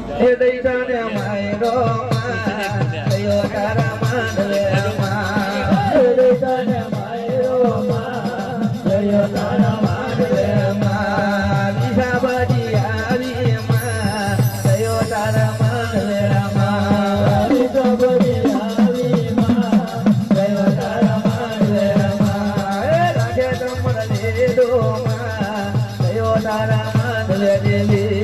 એ દૈતાને માયરો કયો તારા માંડવે માં એ દૈતાને માયરો કયો તારા માંડવે માં બીજા બાજી આવી માં કયો તારા માંડવે માં બીજા બાજી આવી માં કયો તારા માંડવે માં એ રાખે તમર લેડો માં કયો તારા માંડવે દેવી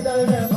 Dai